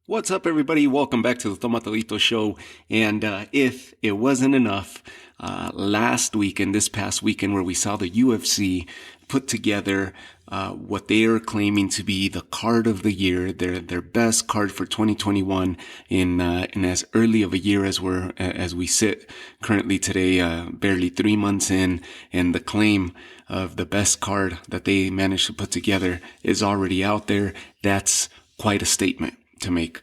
What's up, everybody? Welcome back to the Chocolatito show. And if it wasn't enough, last weekend, this past weekend, where we saw the UFC put together what they are claiming to be the card of the year, their best card for 2021 in as early of a year as we sit currently today, barely 3 months in, and the claim of the best card that they managed to put together is already out there. That's quite a statement to make.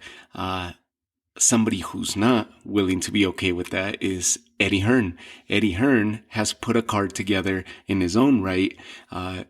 Somebody who's not willing to be okay with that is Eddie Hearn. Eddie Hearn has put a card together in his own right,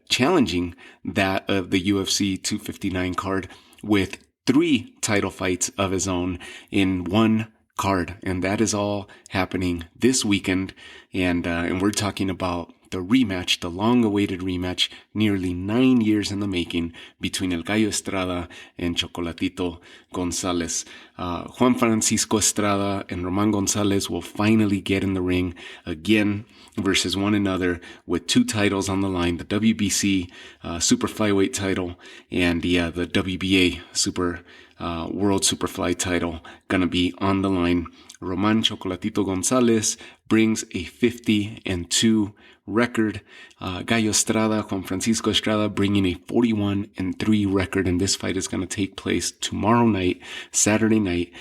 challenging that of the UFC 259 card with 3 title fights of his own in one card. And that is all happening this weekend. And we're talking about the rematch, the long-awaited rematch, nearly 9 years in the making, between El Gallo Estrada and Chocolatito Gonzalez. Juan Francisco Estrada and Roman Gonzalez will finally get in the ring again versus one another with 2 titles on the line, the WBC super flyweight title and the WBA super world superfly title gonna be on the line. Roman Chocolatito Gonzalez brings a 50-2 record. Gallo Estrada, Juan Francisco Estrada, bringing a 41-3 record. And this fight is going to take place tomorrow night, Saturday night.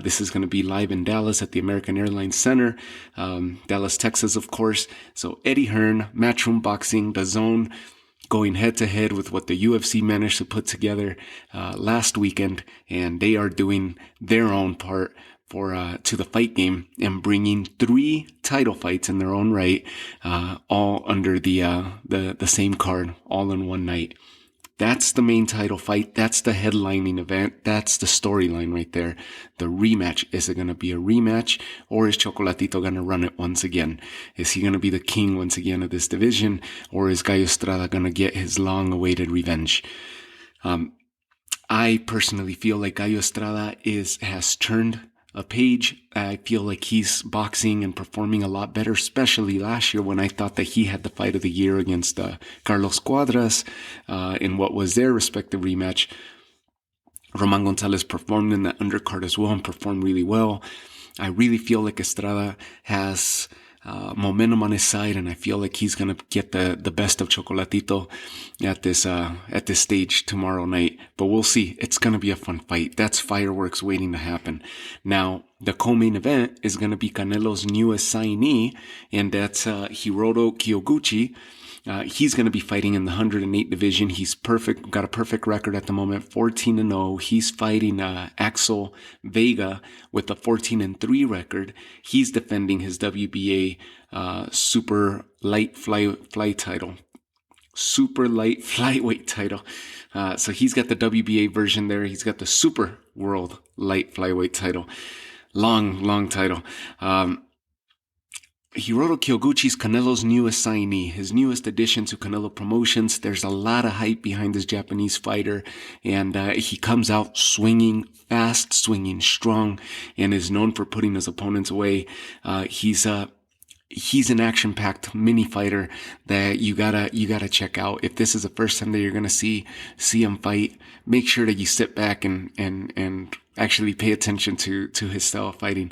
This is going to be live in Dallas at the American Airlines Center, Dallas, Texas, of course. So Eddie Hearn, Matchroom Boxing, DAZN, going head to head with what the UFC managed to put together last weekend, and they are doing their own part to the fight game and bringing 3 title fights in their own right, all under the same card, all in one night. That's the main title fight. That's the headlining event. That's the storyline right there. The rematch. Is it going to be a rematch, or is Chocolatito going to run it once again? Is he going to be the king once again of this division, or is Gallo Estrada going to get his long-awaited revenge? I personally feel like Gallo Estrada has turned a page. I feel like he's boxing and performing a lot better, especially last year when I thought that he had the fight of the year against Carlos Cuadras in what was their respective rematch. Roman Gonzalez performed in that undercard as well and performed really well. I really feel like Estrada has momentum on his side, and I feel like he's going to get the best of Chocolatito at this stage tomorrow night. But we'll see. It's going to be a fun fight. That's fireworks waiting to happen. Now, the co-main event is going to be Canelo's newest signee, and that's Hiroto Kyoguchi. He's going to be fighting in the 108 division. He's perfect, got a perfect record at the moment, 14-0. He's fighting Axel Vega with a 14-3 record. He's defending his WBA super light flyweight title. So he's got the WBA version there. He's got the super world light flyweight title. Long title. Hiroto Kyoguchi's Canelo's newest signee, his newest addition to Canelo Promotions. There's a lot of hype behind this Japanese fighter, and he comes out swinging fast, swinging strong, and is known for putting his opponents away. He's an action-packed mini fighter that you gotta check out. If this is the first time that you're gonna see him fight, make sure that you sit back and actually pay attention to his style of fighting.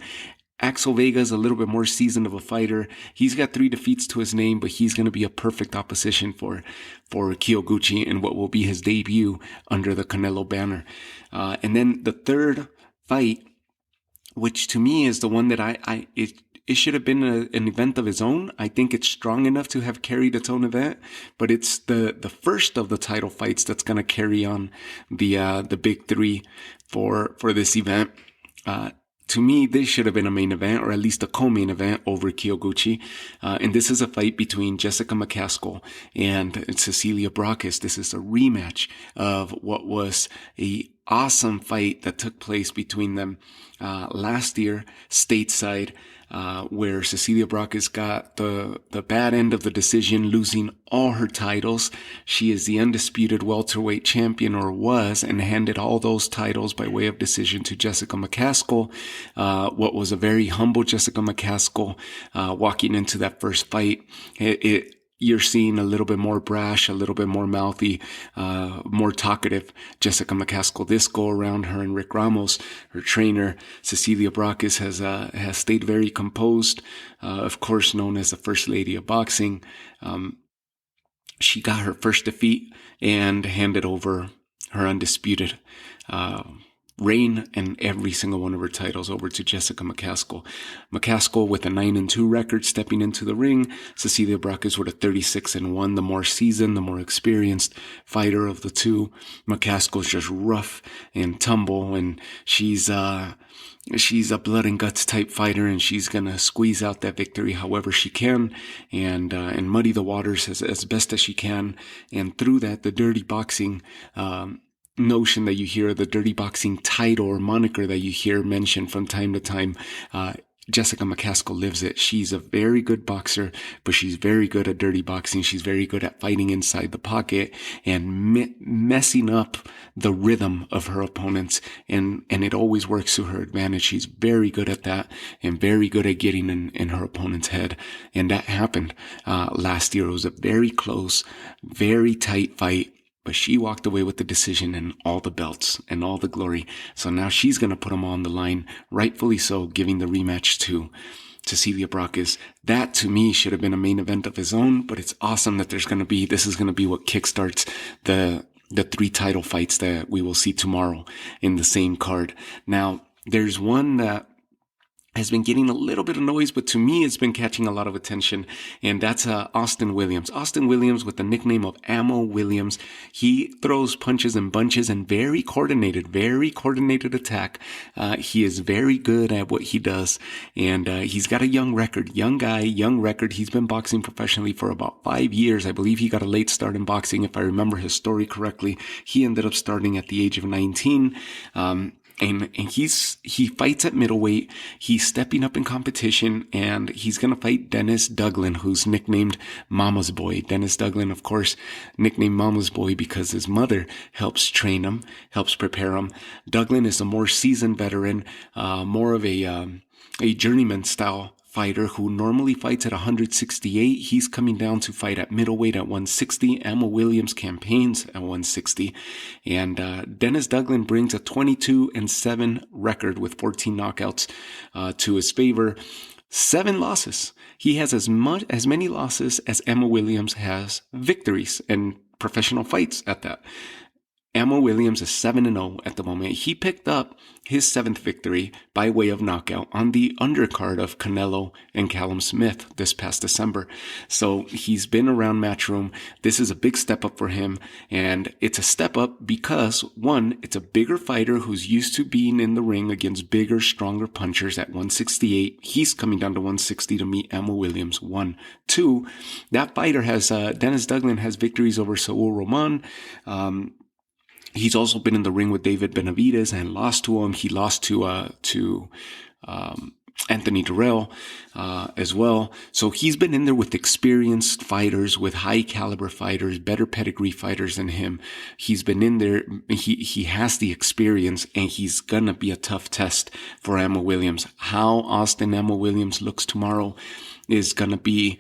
Axel Vega is a little bit more seasoned of a fighter. He's got 3 defeats to his name, but he's going to be a perfect opposition for Kyoguchi in what will be his debut under the Canelo banner. And then the third fight, which to me is the one that it should have been an event of its own. I think it's strong enough to have carried its own event, but it's the first of the title fights that's going to carry on the big 3 for this event. To me, this should have been a main event, or at least a co-main event over Kyoguchi. And this is a fight between Jessica McCaskill and Cecilia Braekhus. This is a rematch of what was a awesome fight that took place between them last year stateside, where Cecilia Braekhus got the bad end of the decision, losing all her titles. She is the undisputed welterweight champion, or was, and handed all those titles by way of decision to Jessica McCaskill. What was a very humble Jessica McCaskill walking into that first fight. you're seeing a little bit more brash, a little bit more mouthy, more talkative Jessica McCaskill this go around. Her and Rick Ramos, her trainer, Cecilia Braekhus, has stayed very composed. Of course, known as the First Lady of Boxing. She got her first defeat and handed over her undisputed reign and every single one of her titles over to Jessica McCaskill. McCaskill with a 9-2 record stepping into the ring. Cecilia Braekhus with a 36-1, the more seasoned, the more experienced fighter of the two. McCaskill's just rough and tumble, and she's a blood and guts type fighter, and she's gonna squeeze out that victory however she can, and muddy the waters as best as she can. And through that, the dirty boxing notion that you hear, the dirty boxing title or moniker that you hear mentioned from time to time, Jessica McCaskill lives it. She's a very good boxer, but she's very good at dirty boxing. She's very good at fighting inside the pocket and messing up the rhythm of her opponents. And it always works to her advantage. She's very good at that and very good at getting in her opponent's head. And that happened last year. It was a very close, very tight fight. But she walked away with the decision and all the belts and all the glory. So now she's going to put them on the line, rightfully so, giving the rematch to Cecilia Braekhus. That, to me, should have been a main event of his own, but it's awesome that this is going to be what kickstarts the 3 title fights that we will see tomorrow in the same card. Now, there's one that has been getting a little bit of noise, but to me, it's been catching a lot of attention, and that's Austin Williams. Austin Williams with the nickname of Ammo Williams. He throws punches and bunches and very coordinated attack. He is very good at what he does, and he's got a young record. He's been boxing professionally for about 5 years. I believe he got a late start in boxing, if I remember his story correctly. He ended up starting at the age of 19. And he fights at middleweight. He's stepping up in competition, and he's going to fight Dennis Douglin, who's nicknamed Mama's Boy. Dennis Douglin, of course, nicknamed Mama's Boy because his mother helps train him, helps prepare him. Douglin is a more seasoned veteran, more of a journeyman style fighter who normally fights at 168. He's coming down to fight at middleweight at 160. Ammo Williams campaigns at 160. And Dennis Douglin brings a 22-7 record with 14 knockouts to his favor. 7 losses. He has as many losses as Ammo Williams has victories and professional fights at that. Ammo Williams is 7-0 at the moment. He picked up his 7th victory by way of knockout on the undercard of Canelo and Callum Smith this past December. So he's been around Matchroom. This is a big step up for him, and it's a step up because, one, it's a bigger fighter who's used to being in the ring against bigger, stronger punchers at 168. He's coming down to 160 to meet Ammo Williams. 1. 2, that fighter has, Dennis Douglin has victories over Saul Roman. He's also been in the ring with David Benavidez and lost to him. He lost to Anthony Durrell as well. So he's been in there with experienced fighters, with high caliber fighters, better pedigree fighters than him. He's been in there. He has the experience, and he's gonna be a tough test for Ammo Williams. How Austin Ammo Williams looks tomorrow is gonna be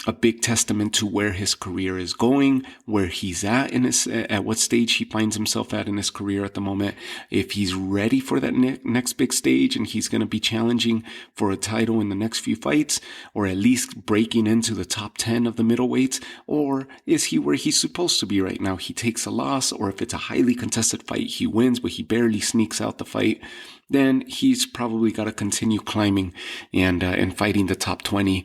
a big testament to where his career is going, where he's at what stage he finds himself at in his career at the moment. If he's ready for that next big stage and he's going to be challenging for a title in the next few fights, or at least breaking into the top 10 of the middleweights, or is he where he's supposed to be right now? He takes a loss, or if it's a highly contested fight, he wins, but he barely sneaks out the fight. Then he's probably got to continue climbing and fighting the top 20,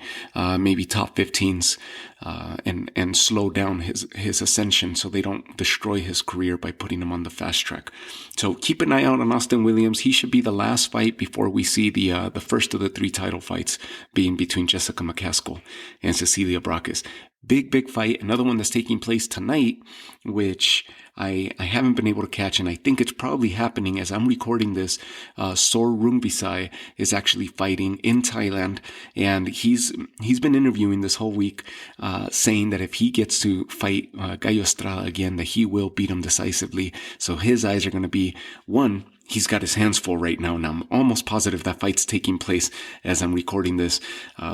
maybe top 15s, and slow down his ascension so they don't destroy his career by putting him on the fast track. So keep an eye out on Austin Williams. He should be the last fight before we see the first of the 3 title fights being between Jessica McCaskill and Cecilia Braekhus. Big fight. Another one that's taking place tonight, which I haven't been able to catch, and I think it's probably happening as I'm recording this. Sor Rungvisai is actually fighting in Thailand, and he's been interviewing this whole week, saying that if he gets to fight Gallo Estrada again, that he will beat him decisively. So his eyes are going to be, one, he's got his hands full right now, and I'm almost positive that fight's taking place as I'm recording this.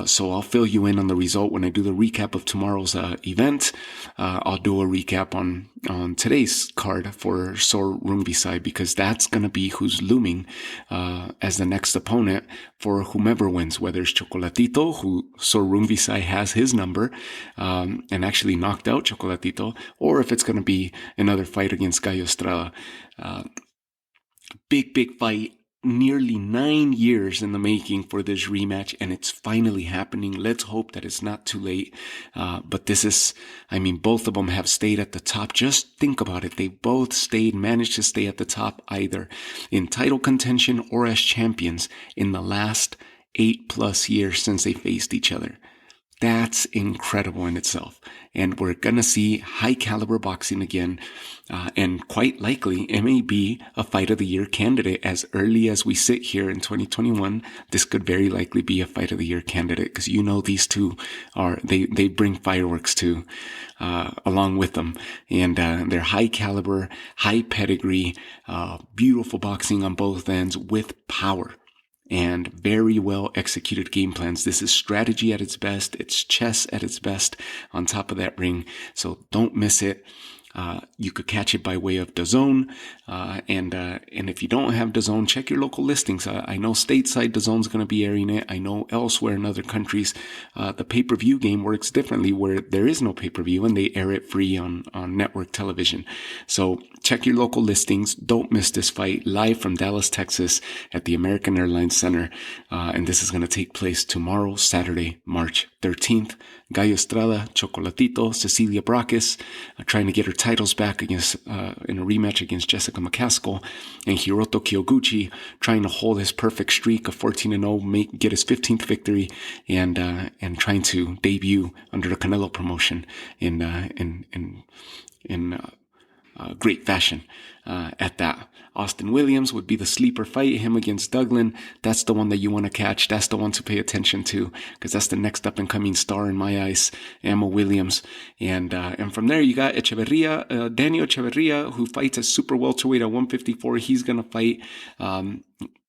So I'll fill you in on the result when I do the recap of tomorrow's event. I'll do a recap on today's card for Sor Rungvisai, because that's going to be who's looming as the next opponent for whomever wins, whether it's Chocolatito, who Sor Rungvisai has his number and actually knocked out Chocolatito, or if it's going to be another fight against Gallo Estrada. Big fight, nearly 9 years in the making for this rematch, and it's finally happening. Let's hope that it's not too late. But this is, both of them have stayed at the top. Just think about it. They both managed to stay at the top, either in title contention or as champions in the last 8+ years since they faced each other. That's incredible in itself. And we're going to see high caliber boxing again. And quite likely, it may be a fight of the year candidate as early as we sit here in 2021. This could very likely be a fight of the year candidate, because these two they bring fireworks too, along with them. And they're high caliber, high pedigree, beautiful boxing on both ends with power. And very well executed game plans. This is strategy at its best. It's chess at its best on top of that ring. So don't miss it. You could catch it by way of DAZN. And if you don't have DAZN, check your local listings. I know stateside DAZN's going to be airing it. I know elsewhere in other countries, the pay-per-view game works differently, where there is no pay-per-view and they air it free on network television. So check your local listings. Don't miss this fight live from Dallas, Texas at the American Airlines Center. And this is going to take place tomorrow, Saturday, March 13th. Gallo Estrada, Chocolatito, Cecilia Braekhus, trying to get her titles back against in a rematch against Jessica McCaskill, and Hiroto Kyoguchi trying to hold his perfect streak of 14-0, get his 15th victory, and trying to debut under the Canelo promotion in great fashion at that. Austin Williams would be the sleeper fight, him against Douglin. That's the one that you want to catch. That's the one to pay attention to, because that's the next up-and-coming star in my eyes, Emma Williams. And from there, you got Daniel Echeverria, who fights at super welterweight at 154. He's going to fight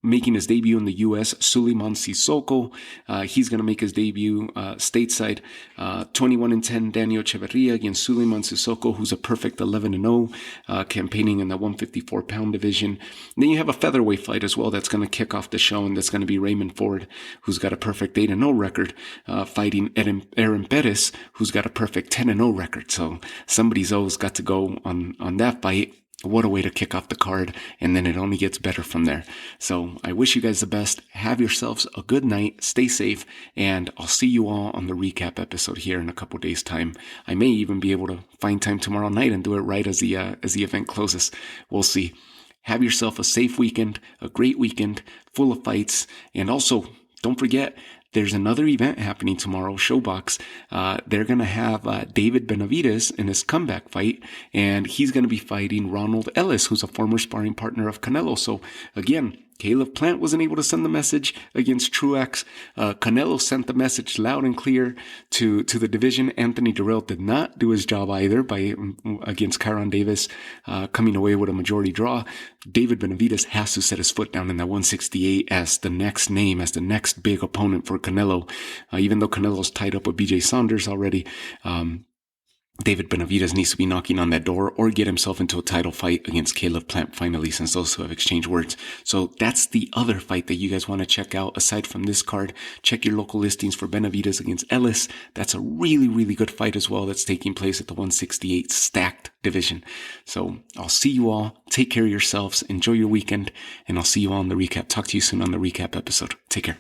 making his debut in the U.S., Suleiman Sissoko. He's going to make his debut stateside. 21-10, Daniel Echeverria against Suleiman Sissoko, who's a perfect 11-0, campaigning in the 154-pound division. And then you have a featherweight fight as well that's going to kick off the show, and that's going to be Raymond Ford, who's got a perfect 8-0 record, fighting Aaron Perez, who's got a perfect 10-0 record. So somebody's always got to go on that fight. What a way to kick off the card, and then it only gets better from there. So I wish you guys the best. Have yourselves a good night. Stay safe, and I'll see you all on the recap episode here in a couple days' time. I may even be able to find time tomorrow night and do it right as the event closes. We'll see. Have yourself a safe weekend, a great weekend, full of fights, and also don't forget, there's another event happening tomorrow, Showbox. They're going to have David Benavidez in his comeback fight, and he's going to be fighting Ronald Ellis, who's a former sparring partner of Canelo. So again, Caleb Plant wasn't able to send the message against Truax. Canelo sent the message loud and clear to the division. Anthony Durrell did not do his job either against Kyron Davis, coming away with a majority draw. David Benavidez has to set his foot down in that 168 as the next name, as the next big opponent for Canelo. Even though Canelo's tied up with BJ Saunders already, David Benavidez needs to be knocking on that door or get himself into a title fight against Caleb Plant finally, since those two have exchanged words. So that's the other fight that you guys want to check out aside from this card. Check your local listings for Benavidez against Ellis. That's a really, really good fight as well that's taking place at the 168 stacked division. So I'll see you all. Take care of yourselves. Enjoy your weekend, and I'll see you all on the recap. Talk to you soon on the recap episode. Take care.